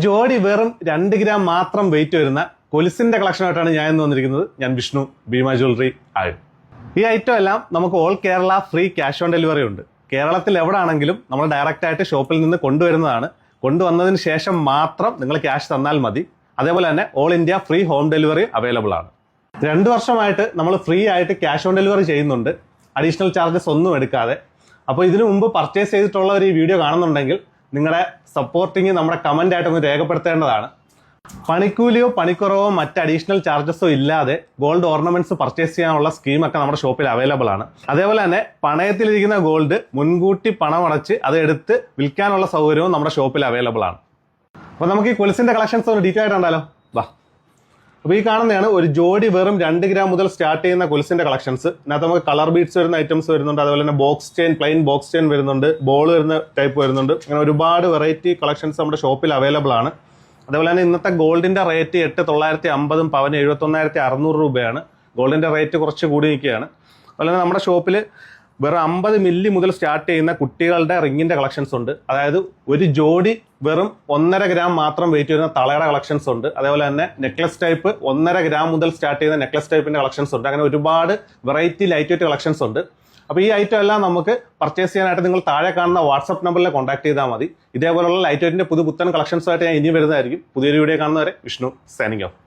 ജോഡി വെറും 2 ഗ്രാം മാത്രം വെയിറ്റ് വരുന്ന കൊലുസിന്റെ കളക്ഷനായിട്ടാണ് ഞാൻ ഇന്ന് വന്നിരിക്കുന്നത്. ഞാൻ വിഷ്ണു, ഭീമ ജ്വല്ലറി ആഴ്. ഈ ഐറ്റം എല്ലാം നമുക്ക് all Kerala free cash on delivery ഉണ്ട്. കേരളത്തിൽ എവിടെയാണെങ്കിലും നമ്മൾ ഡയറക്റ്റ് ആയിട്ട് ഷോപ്പിൽ നിന്ന് കൊണ്ടുവരുന്നതാണ്. കൊണ്ടുവന്നതിന് ശേഷം മാത്രം നിങ്ങൾ ക്യാഷ് തന്നാൽ മതി. അതേപോലെ തന്നെ all India free home delivery available ആണ്. 2 വർഷമായിട്ട് നമ്മൾ ഫ്രീ ആയിട്ട് ക്യാഷ് ഓൺ ഡെലിവറി ചെയ്യുന്നുണ്ട്, അഡീഷണൽ ചാർജസ് ഒന്നും എടുക്കാതെ. അപ്പോൾ ഇതിനു മുമ്പ് പർച്ചേസ് ചെയ്തിട്ടുള്ളവർ ഈ വീഡിയോ കാണുന്നുണ്ടെങ്കിൽ നിങ്ങളുടെ സപ്പോർട്ടിങ് നമ്മുടെ കമന്റ് ആയിട്ടൊന്ന് രേഖപ്പെടുത്തേണ്ടതാണ്. പണിക്കൂലിയോ പണിക്കുറവോ മറ്റ് അഡീഷണൽ ചാർജസോ ഇല്ലാതെ ഗോൾഡ് ഓർണമെന്റ്സ് പർച്ചേസ് ചെയ്യാനുള്ള സ്കീമൊക്കെ നമ്മുടെ ഷോപ്പിൽ അവൈലബിൾ ആണ്. അതേപോലെ തന്നെ പണയത്തിലിരിക്കുന്ന ഗോൾഡ് മുൻകൂട്ടി പണമടച്ച് അത് എടുത്ത് വിൽക്കാനുള്ള സൗകര്യവും നമ്മുടെ ഷോപ്പിൽ അവൈലബിൾ ആണ്. അപ്പോൾ നമുക്ക് ഈ കൊലുസിന്റെ കളക്ഷൻസ് ഒന്ന് ഡീറ്റെയിൽ ആയിട്ട് കണ്ടാലോ. വാ. അപ്പോൾ ഈ കാണുന്നതാണ് ഒരു ജോഡി വെറും 2 ഗ്രാം മുതൽ സ്റ്റാർട്ട് ചെയ്യുന്ന കൊലുസിന്റെ കളക്ഷൻസ്. ഇതിനകത്ത് നമുക്ക് കളർ ബീഡ്സ് വരുന്ന ഐറ്റംസ് വരുന്നുണ്ട്, അതുപോലെ തന്നെ box chain, plain box chain വരുന്നുണ്ട്, ബോൾ വരുന്ന ടൈപ്പ് വരുന്നുണ്ട്. അങ്ങനെ ഒരുപാട് വെറൈറ്റി കളക്ഷൻസ് നമ്മുടെ ഷോപ്പിൽ അവൈലബിൾ ആണ്. അതേപോലെ തന്നെ ഇന്നത്തെ ഗോൾഡിന്റെ റേറ്റ് 8,950 പവന് 71,600 രൂപയാണ്. ഗോൾഡിന്റെ റേറ്റ് കുറച്ച് കൂടി നിൽക്കുകയാണ്. അതുപോലെ തന്നെ നമ്മുടെ ഷോപ്പിൽ വെറും 50 മില്ലി മുതൽ സ്റ്റാർട്ട് ചെയ്യുന്ന കുട്ടികളുടെ റിങ്ങിന്റെ കളക്ഷൻസ് ഉണ്ട്. അതായത് ഒരു ജോഡി വെറും 1.5 ഗ്രാം മാത്രം വെയിറ്റ് വരുന്ന തളയുടെ കളക്ഷൻസ് ഉണ്ട്. അതേപോലെ തന്നെ നെക്ലസ് ടൈപ്പ് 1.5 ഗ്രാം മുതൽ സ്റ്റാർട്ട് ചെയ്യുന്ന നെക്ലസ് ടൈപ്പിന്റെ കളക്ഷൻസ് ഉണ്ട്. അങ്ങനെ ഒരുപാട് വെറൈറ്റി ലൈറ്റ് വെയിറ്റ് കളക്ഷൻസ് ഉണ്ട്. അപ്പോൾ ഈ ഐറ്റം എല്ലാം നമുക്ക് പർച്ചേസ് ചെയ്യാനായിട്ട് നിങ്ങൾ താഴെ കാണുന്ന വാട്സ്ആപ്പ് നമ്പറിൽ കോൺടാക്ട് ചെയ്താൽ മതി. ഇതേപോലുള്ള ലൈറ്റ് വെയിറ്റിന്റെ പുതുപുത്തൻ കളക്ഷൻസുമായിട്ട് ഞാൻ ഇനി വരുന്നതായിരിക്കും. പുതിയൊരു വീഡിയോ കാണുന്നവരെ വിഷ്ണു സൈനിങ് ഓഫ്.